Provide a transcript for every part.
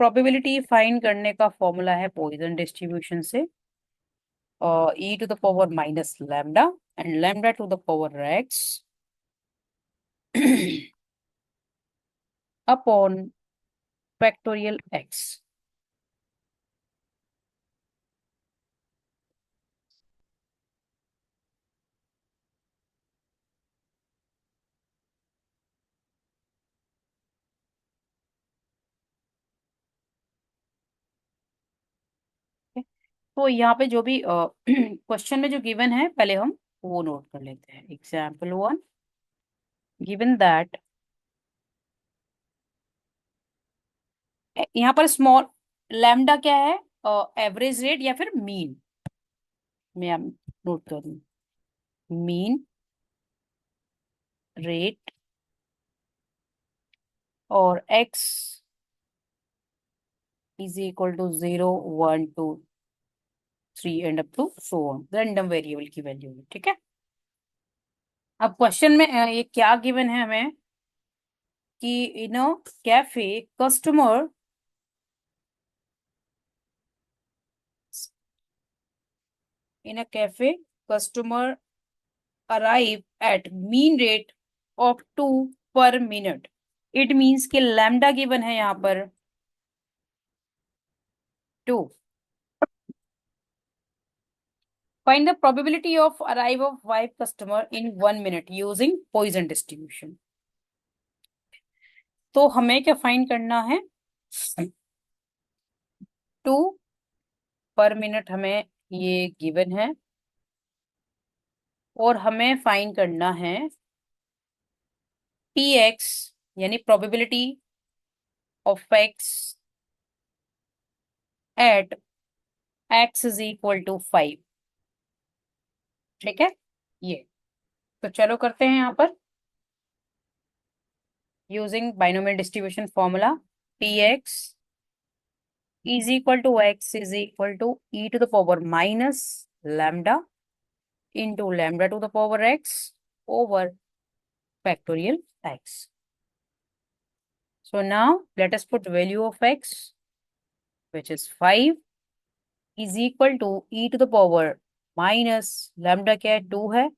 Probability find करने का formula है पॉइसन डिस्ट्रीब्यूशन से, e to the power minus lambda and lambda to the power x upon factorial x। तो यहाँ पे जो भी क्वेश्चन में जो गिवन है पहले हम वो नोट कर लेते हैं। एग्जाम्पल 1, गिवन दैट, यहाँ पर स्मॉल लैम्डा क्या है, एवरेज रेट या फिर मीन, मैं नोट कर दूं, मीन रेट, और x is equal to 0 1 2 3 and up to so on, random variable की वैल्यू है। ठीक है, अब क्वेश्चन में ये क्या गिवन है हमें कि in a cafe customer, in a cafe customer arrive at mean rate of 2 per minute. It means कि लैम्डा गिवन है यहाँ पर 2। Find the probability of arrival of 5 customer in 1 minute using Poisson distribution। तो हमें क्या find करना है, 2 per minute हमें ये गिवन है, और हमें फाइंड करना है पी एक्स, यानी probability of X at X is equal to 5। ठीक है, ये तो चलो करते हैं यहाँ पर using binomial distribution formula, P X is equal to X is equal to E to the power minus lambda into lambda to the power x over factorial x। So now let us put value of x, which is 5, is equal to e to the power minus lambda क्या है 2 है,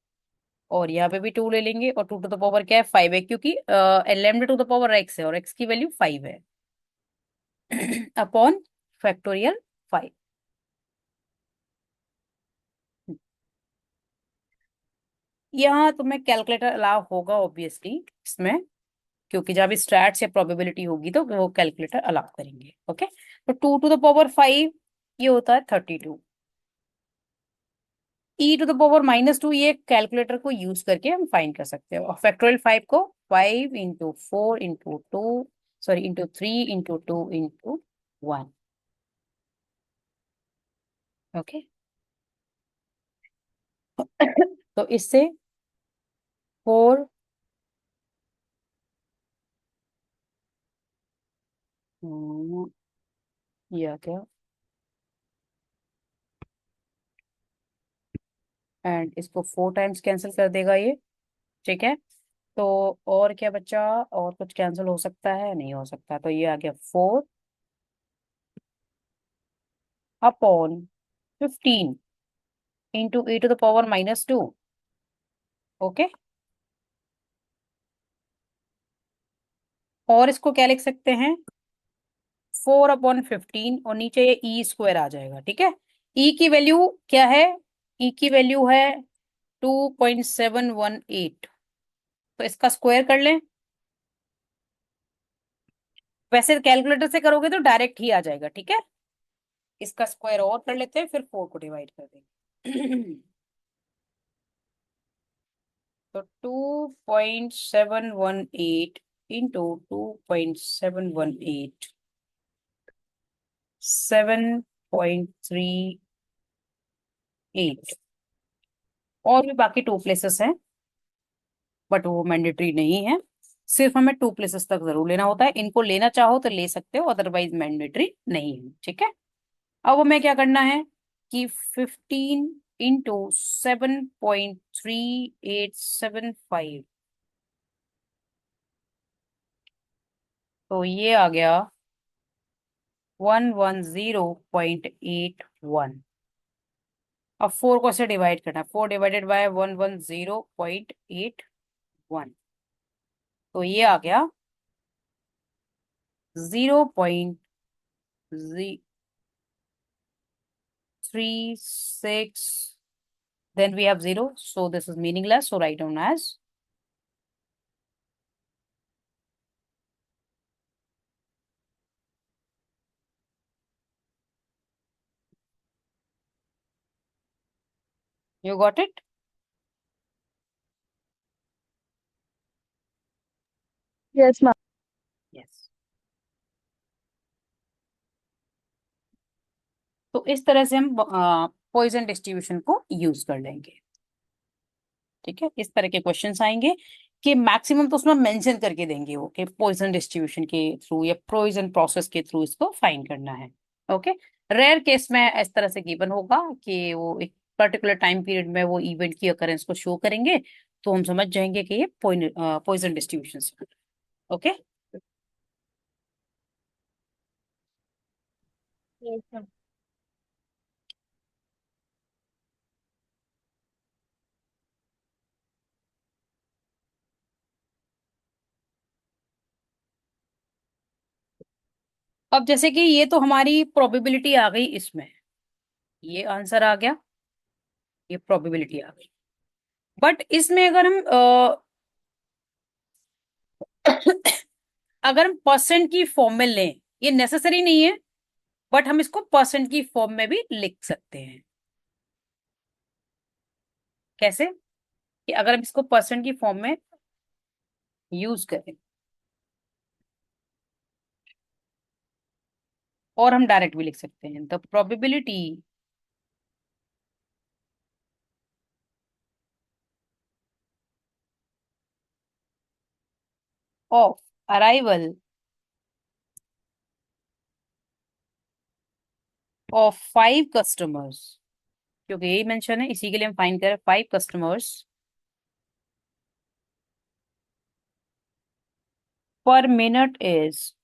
और यहाँ पे भी 2 ले लेंगे, और 2 टू द पावर क्या है 5 है, क्योंकि lambda to the power x है और x की वैल्यू 5 है अपॉन फैक्टोरियल 5। यहाँ तुम्हें कैलकुलेटर अलाउ होगा ऑब्वियसली इसमें, क्योंकि जब स्टैट्स या प्रोबेबिलिटी होगी तो वो कैलकुलेटर अलाउ करेंगे। ओके, तो 2 टू द पावर 5 ये होता है 32, ई टू द पावर -2 ये कैलकुलेटर को यूज करके हम फाइंड कर सकते हैं, और फैक्टोरियल 5 को 5 into 4 into 2, sorry into 3 into 2 into 1। Okay, तो इससे 4 या क्या, एंड इसको 4 टाइम्स कैंसिल कर देगा ये। ठीक है, तो और क्या बचा, और कुछ कैंसिल हो सकता है, नहीं हो सकता, तो ये आ गया 4 upon 15 into E to the power -2। Okay, और इसको क्या लिख सकते हैं, 4/15, और नीचे ये ई स्क्वायर आ जाएगा। ठीक है, ई की वैल्यू क्या है, ई की वैल्यू है 2.718, तो इसका स्क्वायर कर लें। वैसे कैलकुलेटर से करोगे तो डायरेक्ट ही आ जाएगा। ठीक है, इसका स्क्वायर और कर लेते हैं, फिर 4 को डिवाइड कर देंगे तो 2.718 इंटू 2.718 7.38। और भी बाकी 2 प्लेसेस हैं, बट वो मैंडेटरी नहीं है, सिर्फ हमें 2 प्लेसेस तक जरूर लेना होता है। इनको लेना चाहो तो ले सकते हो, अदरवाइज मैंडेटरी नहीं है। ठीक है, अब हमें क्या करना है कि 15 इंटू 7.3875, तो ये आ गया 110.81। अब 4 को से डिवाइड करना, 4 डिवाइडेड बाय 110.81, तो ये आ गया 0.36। then we have 0, so this is meaningless, so write down as you got it। Yes, ma'am. yes। तो इस तरह से हम पॉइजन डिस्ट्रीब्यूशन को यूज कर लेंगे। ठीक है, इस तरह के क्वेश्चंस आएंगे कि मैक्सिमम तो उसमें मेंशन करके देंगे वो कि पॉइजन डिस्ट्रीब्यूशन के थ्रू या पॉइजन प्रोसेस के थ्रू इसको फाइंड करना है। ओके। रेयर केस में इस तरह से गिवन होगा कि वो एक पर्टिकुलर टाइम पीरियड में वो इवेंट की अकरेंस को शो करेंगे, तो हम समझ जाएंगे कि ये Poisson distribution. Okay. Yes, ma'am. अब जैसे कि ये तो हमारी प्रोबेबिलिटी आ गई इसमें, ये आंसर आ गया, ये प्रोबेबिलिटी आ गई। बट इसमें अगर हम अगर हम परसेंट की फॉर्म में लें, ये नेसेसरी नहीं है, बट हम इसको परसेंट की फॉर्म में भी लिख सकते हैं। कैसे? कि अगर हम इसको परसेंट की फॉर्म में यूज करें और हम डायरेक्ट भी लिख सकते हैं, the probability of arrival of 5 customers, क्योंकि यही मेंशन है, इसी के लिए हम फाइंड करें 5 कस्टमर्स पर मिनट इज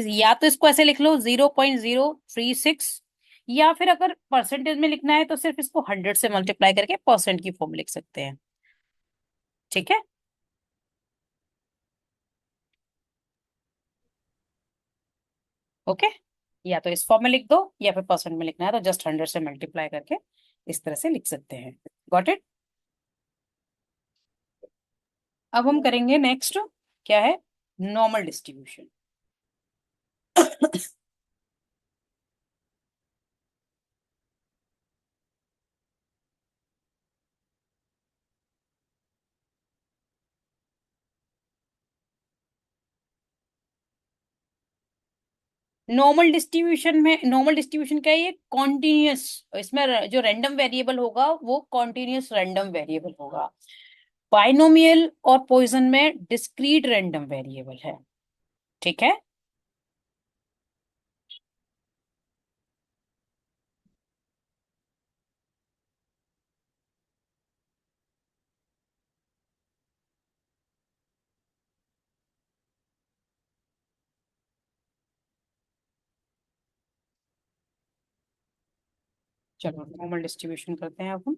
या तो इसको ऐसे लिख लो 0.036, या फिर अगर परसेंटेज में लिखना है तो सिर्फ इसको 100 से मल्टीप्लाई करके परसेंट की फॉर्म लिख सकते हैं। ठीक है। ओके। या तो इस फॉर्म में लिख दो, या फिर परसेंट में लिखना है तो जस्ट 100 से मल्टीप्लाई करके इस तरह से लिख सकते हैं। Got it. अब हम करेंगे नेक्स्ट, क्या है, नॉर्मल डिस्ट्रीब्यूशन। नॉर्मल डिस्ट्रीब्यूशन क्या है, ये कॉन्टिन्यूस, इसमें जो रैंडम वेरिएबल होगा वो कॉन्टिन्यूस रैंडम वेरिएबल होगा। बाइनोमियल और पॉइजन में डिस्क्रीट रैंडम वेरिएबल है। ठीक है। चलो नॉर्मल डिस्ट्रीब्यूशन करते हैं अब हम।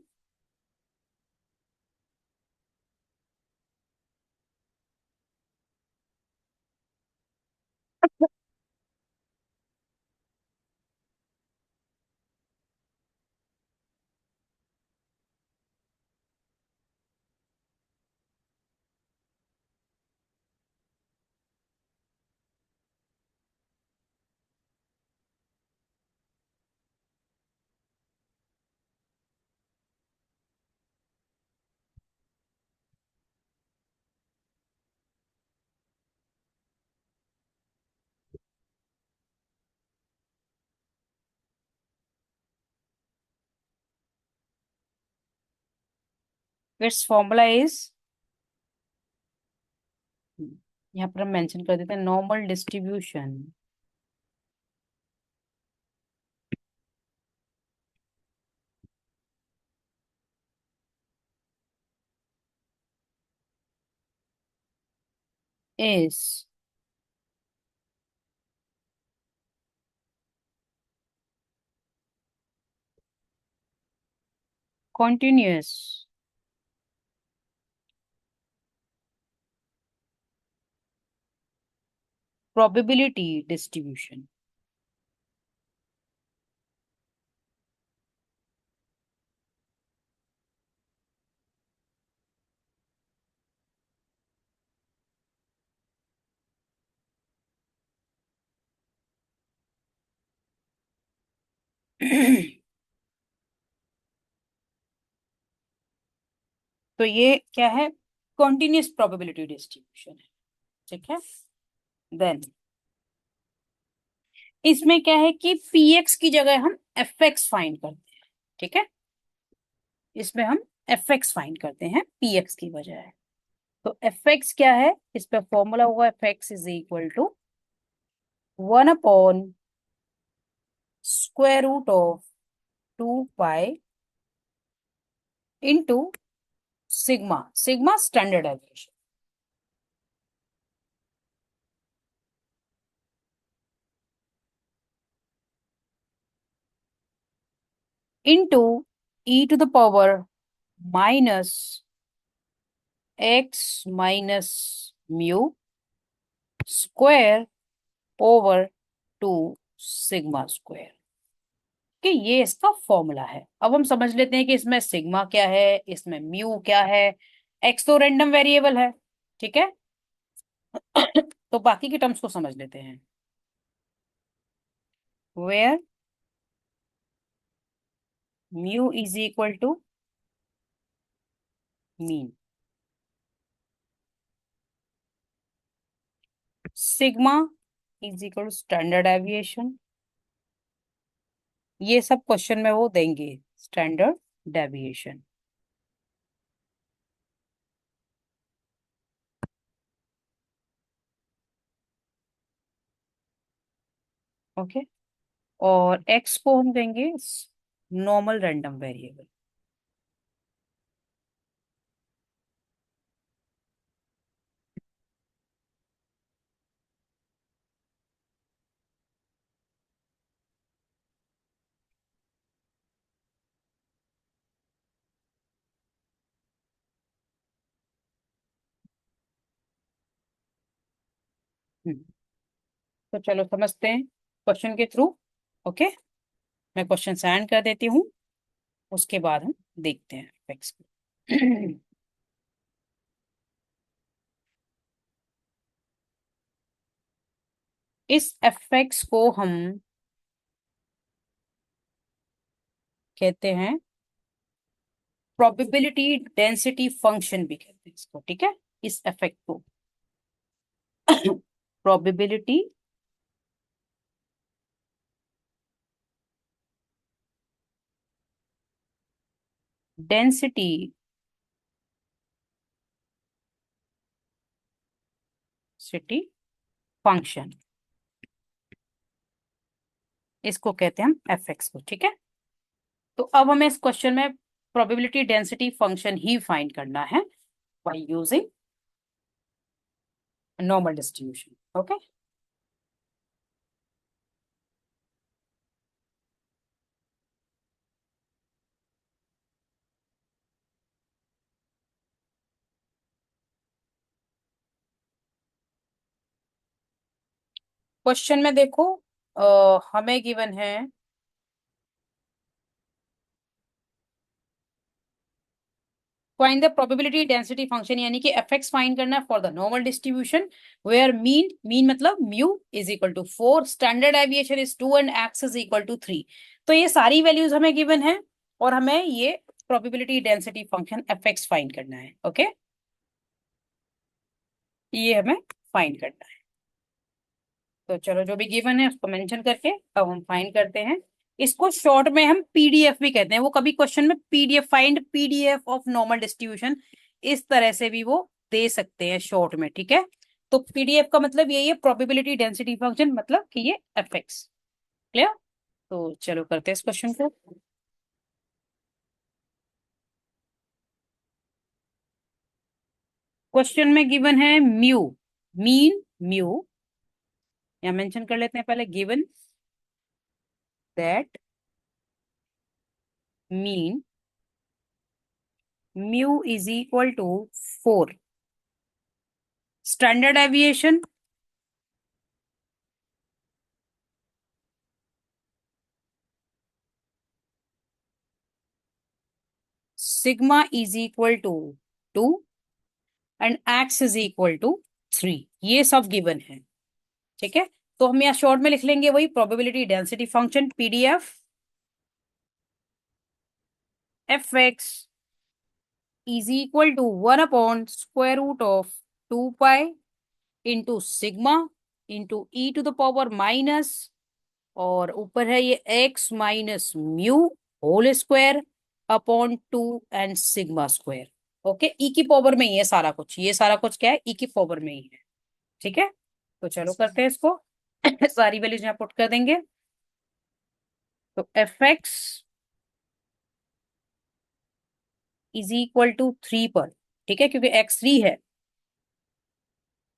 इट्स फॉर्मूला इज, यहाँ पर हम मेंशन कर देते हैं normal distribution is continuous probability distribution. तो ये क्या है? कॉन्टिन्यूस प्रोबेबिलिटी डिस्ट्रीब्यूशन है। ठीक है। देन इसमें क्या है कि पीएक्स की जगह हम एफ एक्स फाइंड करते हैं। ठीक है। इसमें हम एफ एक्स फाइंड करते हैं पीएक्स की बजाय। तो एफ एक्स क्या है? इस पे फॉर्मूला होगा F x is equal to 1/√2 pi into sigma. Sigma standard deviation into e⁻ minus X minus mu square over 2 sigma square. कि ये इसका फॉर्मूला है। अब हम समझ लेते हैं कि इसमें सिग्मा क्या है, इसमें म्यू क्या है। एक्स तो रैंडम वेरिएबल है। ठीक है। तो बाकी के टर्म्स को समझ लेते हैं। Where mu is equal to mean, sigma is equal to standard deviation. ये सब क्वेश्चन में वो देंगे स्टैंडर्ड डेविएशन। ओके। और एक्स को हम देंगे नॉर्मल रैंडम वेरिएबल। तो चलो समझते हैं क्वेश्चन के थ्रू। ओके। मैं क्वेश्चन सेंड कर देती हूँ, उसके बाद हम देखते हैं फैक्ट्स को। इस एफेक्ट्स को हम कहते हैं प्रोबेबिलिटी डेंसिटी फंक्शन भी कहते हैं इसको। ठीक है। इस इफेक्ट को प्रोबेबिलिटी डेंसिटी सिटी फंक्शन, इसको कहते हैं हम एफएक्स को। ठीक है। तो अब हमें इस क्वेश्चन में प्रोबेबिलिटी डेंसिटी फंक्शन ही फाइंड करना है by using normal distribution. Okay. Question में देखो हमें गिवन है find the probability density function, यानी कि एफएक्स फाइंड करना है for the normal distribution where mean, mean मतलब mu is equal to 4, standard deviation is 2 and x is equal to 3। तो ये सारी वैल्यूज हमें गिवन है और हमें ये probability density function FX find करना है। ओके। ये हमें फाइंड करना है। तो चलो जो भी गिवन है उसको मेंशन करके अब हम फाइंड करते हैं। इसको शॉर्ट में हम पीडीएफ भी कहते हैं। वो कभी क्वेश्चन में PDF find PDF of normal distribution इस तरह से भी वो दे सकते हैं शॉर्ट में। ठीक है। तो पीडीएफ का मतलब यही है प्रोबेबिलिटी डेंसिटी फंक्शन, मतलब कि ये एफएक्स। क्लियर। तो चलो करते हैं इस क्वेश्चन को। क्वेश्चन में गिवन है म्यू। मीन म्यू, या मेंशन कर लेते हैं पहले, given that mean mu is equal to 4, standard deviation sigma is equal to 2 and x is equal to 3, ये सब गिवन है। ठीक है, तो हम यहाँ शॉर्ट में लिख लेंगे वही probability density function PDF f x is equal to 1/√2 pi into sigma into E to the power minus, और ऊपर है ये x minus mu whole square upon 2 and sigma square. Okay, e की पावर में ही है सारा कुछ, ये सारा कुछ क्या है, ई की पावर में ही है। ठीक है, तो चलो करते हैं इसको। सारी वैल्यूज यहाँ पुट कर देंगे। तो F x is equal to 3 पर, ठीक है, क्योंकि एक्स 3 है,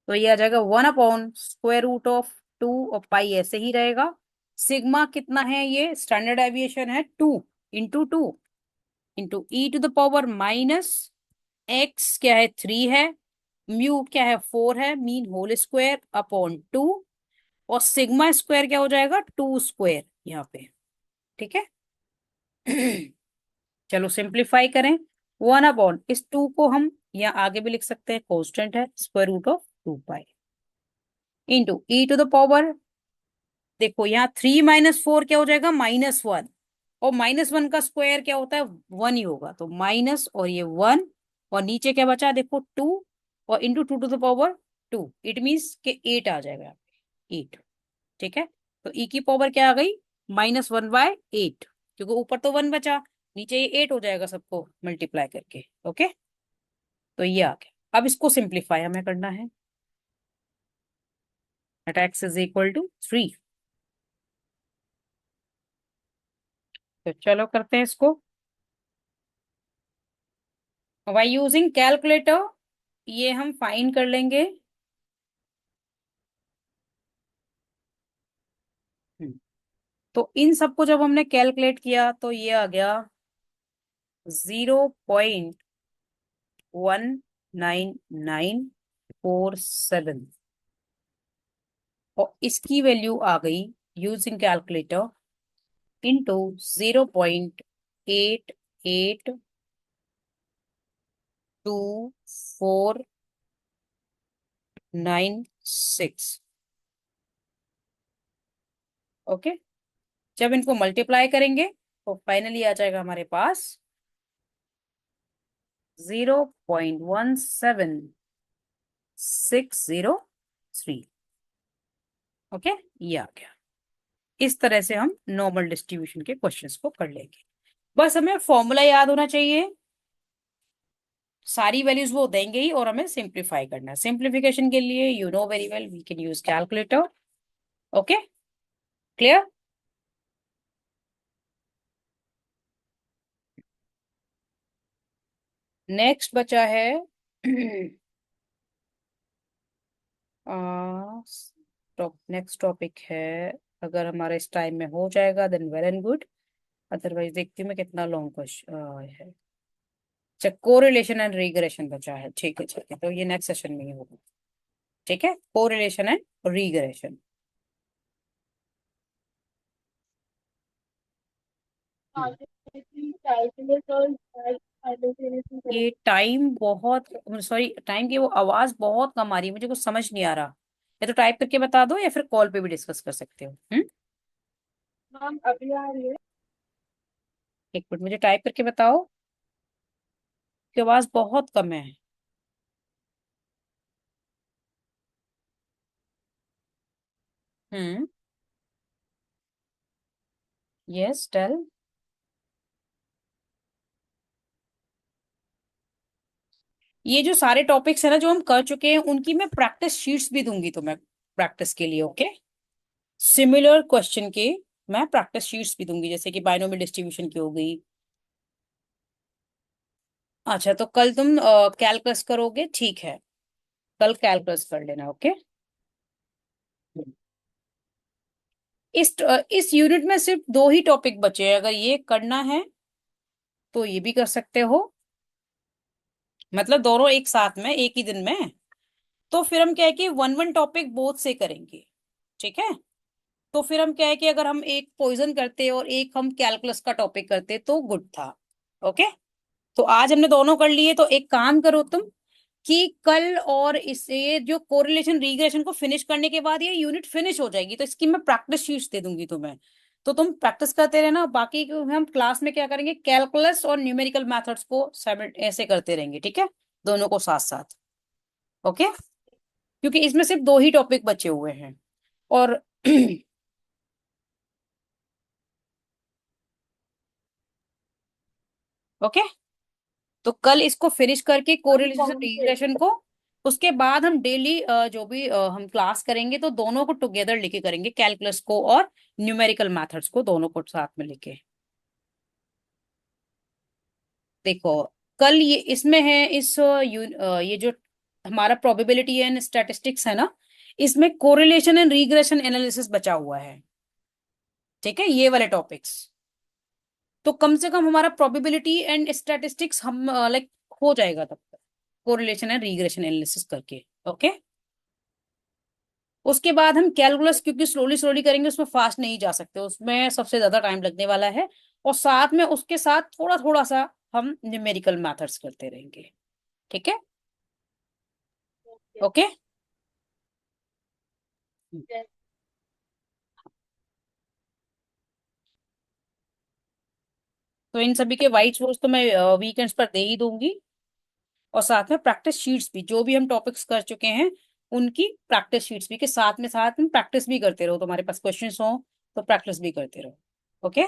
तो ये आ जाएगा 1/√2 और पाई ऐसे ही रहेगा। सिग्मा कितना है, ये स्टैंडर्ड एविएशन है 2 into E to the power minus, X क्या है 3 है, म्यू क्या है 4 है, मीन होल स्क्वायर अपॉन 2, और सिग्मा स्क्वायर क्या हो जाएगा 2 स्क्वायर यहाँ पे। ठीक है। चलो सिंप्लीफाई करें, 1/, इस 2 को हम यहाँ आगे भी लिख सकते हैं, कांस्टेंट है, √2 pi into E to the power, देखो यहाँ 3 - 4 क्या हो जाएगा -1, और -1 का स्क्वायर क्या होता है 1 ही होगा, तो माइनस और ये 1, और नीचे क्या बचा देखो 2, और into 2 to the power 2, it means के 8 आ जाएगा यहाँ पे 8। ठीक है, तो ई की पावर क्या आ गई -1/8, क्योंकि ऊपर तो 1 बचा, नीचे ये 8 हो जाएगा सबको मल्टीप्लाई करके। ओके, तो ये आ गया। अब इसको सिंप्लीफाई हमें करना है, at X is equal to 3। तो चलो करते हैं इसको बाय यूजिंग कैलकुलेटर, ये हम फाइंड कर लेंगे। हम्म, तो इन सबको जब हमने कैलकुलेट किया तो ये आ गया 0.19947, और इसकी वैल्यू आ गई यूजिंग कैलकुलेटर इंटू 0.882496। ओके, जब इनको मल्टीप्लाई करेंगे तो फाइनली आ जाएगा हमारे पास 0.17603। ओके, ये आ गया। इस तरह से हम नॉर्मल डिस्ट्रीब्यूशन के क्वेश्चंस को कर लेंगे। बस हमें फॉर्मूला याद होना चाहिए, सारी वैल्यूज वो देंगे ही, और हमें सिंप्लीफाई करना है। सिंप्लीफिकेशन के लिए you know very well we can use calculator. Okay, clear. Next बचा है नेक्स्ट टॉपिक है, अगर हमारा इस टाइम में हो जाएगा then well and good, otherwise देखती हूँ मैं कितना लॉन्ग क्वेश्चन है। अच्छा, कोरिलेशन एंड रीग्रेशन बचा है, ठीक है ठीक है, तो ये नेक्स्ट सेशन में ही होगा। ठीक है, कोरिलेशन एंड रीग्रेशन। ये टाइम बहुत, सॉरी, टाइम की वो आवाज बहुत कम आ रही है, मुझे कुछ समझ नहीं आ रहा, या तो टाइप करके बता दो या फिर कॉल पे भी डिस्कस कर सकते हो। मैम अभी आ रही है। एक मिनट, मुझे टाइप करके बताओ कि आवाज बहुत कम है। हम्म, यस टेल। ये जो सारे टॉपिक्स है ना जो हम कर चुके हैं, उनकी मैं प्रैक्टिस शीट्स भी दूंगी तुम्हें प्रैक्टिस के लिए। ओके, सिमिलर क्वेश्चन के मैं प्रैक्टिस शीट्स भी दूंगी, जैसे कि बायनोमियल डिस्ट्रीब्यूशन की हो गई। अच्छा, तो कल तुम कैलकुलस करोगे, ठीक है। कल कैलकुलस कर लेना, ओके। इस यूनिट में सिर्फ दो ही टॉपिक बचे हैं, अगर ये करना है तो ये भी कर सकते हो, मतलब दोनों एक साथ में एक ही दिन में। तो फिर हम क्या है कि वन वन टॉपिक बोथ से करेंगे, ठीक है। तो फिर हम क्या है कि अगर हम एक पॉइजन करते और एक हम कैलकुलस का टॉपिक करते तो गुड था, ओके। तो आज हमने दोनों कर लिए, तो एक काम करो तुम कि कल और इसे जो कोरिलेशन रीग्रेशन को फिनिश करने के बाद ये यूनिट फिनिश हो जाएगी, तो इसकी मैं प्रैक्टिस शीट्स दे दूंगी तुम्हें। तो तुम प्रैक्टिस करते रहना, बाकी को हम क्लास में क्या करेंगे, कैलकुलस और न्यूमेरिकल मेथड्स को ऐसे करते रहेंगे, ठीक है, दोनों को साथ साथ, ओके। क्योंकि इसमें सिर्फ दो ही टॉपिक बचे हुए हैं। और ओके, तो कल इसको फिनिश करके मैम कोरिलेशन कौन से? रिग्रेशन को, उसके बाद हम डेली जो भी हम क्लास करेंगे तो दोनों को टुगेदर लेके करेंगे, कैलकुलस को और न्यूमेरिकल मेथड्स को दोनों को साथ में लेके। देखो, कल ये इसमें है ये जो हमारा प्रोबेबिलिटी एंड स्टैटिस्टिक्स है ना, इसमें कोरिलेशन एंड रीग्रेशन एनालिसिस बचा हुआ है, ठीक है, ये वाले टॉपिक्स। तो कम से कम हमारा प्रोबेबिलिटी एंड स्टैटिस्टिक्स हम लाइक हो जाएगा तब तक, कोरिलेशन एंड रीग्रेशन एनालिसिस करके, ओके। उसके बाद हम कैलकुलस, क्योंकि स्लोली स्लोली करेंगे उसमें फास्ट नहीं जा सकते, उसमें सबसे ज्यादा टाइम लगने वाला है। और साथ में उसके साथ थोड़ा थोड़ा सा हम न्यूमेरिकल मेथड्स करते रहेंगे, ठीक है, ओके। ओके। तो इन सभी के वाइट सोर्स तो मैं वीकेंड्स पर दे ही दूंगी, और साथ में प्रैक्टिस शीट्स भी, जो भी हम टॉपिक्स कर चुके हैं उनकी प्रैक्टिस शीट्स भी, के साथ में साथ में प्रैक्टिस भी करते रहो, तुम्हारे पास क्वेश्चंस हो तो प्रैक्टिस भी करते रहो, ओके।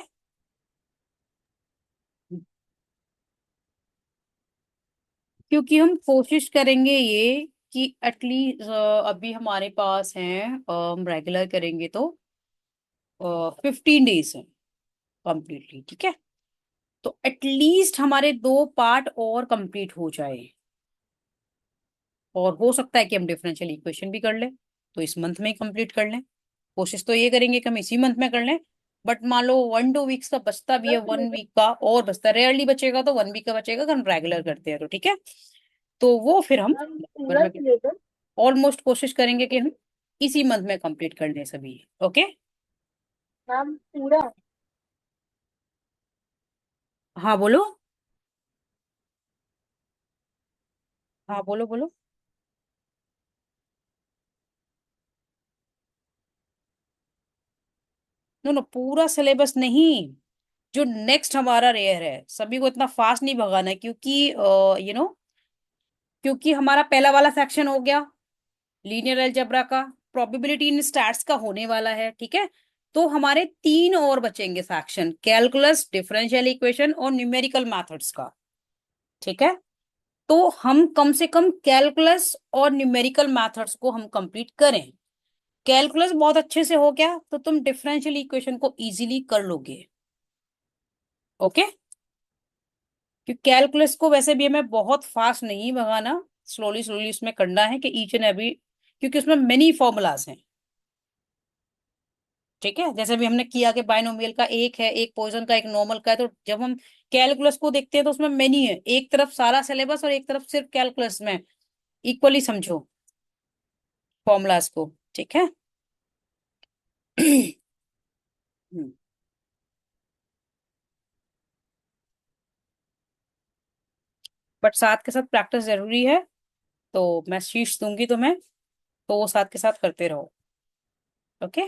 क्योंकि हम कोशिश करेंगे ये कि एटलीस्ट अभी हमारे पास हैं, हम रेगुलर करेंगे तो 15 डेज है कंप्लीटली, ठीक है। तो एटलीस्ट हमारे दो पार्ट और कंप्लीट हो जाए, और हो सकता है कि हम डिफरेंशियल इक्वेशन भी कर लें, तो इस मंथ में ही कंप्लीट कर लें। कोशिश तो ये करेंगे कि हम इसी मंथ में कर लें। बट मान लो 1-2 वीक्स का बचता भी है, पूरा वन सिलेबस। वीक का और बचता, रेयरली बचेगा तो 1 वीक का बचेगा अगर हम रेगुलर करते हैं तो, ठीक है। तो वो फिर हम मैम नवंबर पूरा में सिलेबस। ऑलमोस्ट कोशिश करेंगे कि हम इसी मंथ में कंप्लीट कर दें सभी, ओके। मैम पूरा। हाँ बोलो। हाँ बोलो बोलो। नो नो, पूरा सिलेबस नहीं, जो नेक्स्ट हमारा रेयर है, सभी को इतना फास्ट नहीं भगाना है, क्योंकि क्योंकि हमारा पहला वाला सेक्शन हो गया लीनियर अलजेब्रा का, प्रोबेबिलिटी इन स्टैट्स का होने वाला है, ठीक है। तो हमारे तीन और बचेंगे सेक्शन, कैलकुलस, डिफरेंशियल इक्वेशन और न्यूमेरिकल मेथड्स का, ठीक है। तो हम कम से कम कैलकुलस और न्यूमेरिकल मेथड्स को हम कंप्लीट करें। कैलकुलस बहुत अच्छे से हो गया तो तुम डिफरेंशियल इक्वेशन को इजीली कर लोगे, ओके। क्योंकि कैलकुलस को वैसे भी हमें बहुत फास्ट नहीं भगाना, स्लोली स्लोली उसमें करना है कि ईच एंड एवरी, क्योंकि उसमें मेनी फॉर्मूलाज हैं, ठीक है। जैसे भी हमने किया कि बाइनोमियल का एक है, एक पॉइसन का, एक नॉर्मल का है, तो जब हम कैलकुलस को देखते हैं तो उसमें मेनी है, एक तरफ सारा सिलेबस और एक तरफ सिर्फ कैलकुलस में, इक्वली समझो फॉर्मूलाज को, ठीक है। बट साथ के साथ प्रैक्टिस जरूरी है, तो मैं शीट्स दूंगी तुम्हें, तो वो साथ के साथ करते रहो, ओके।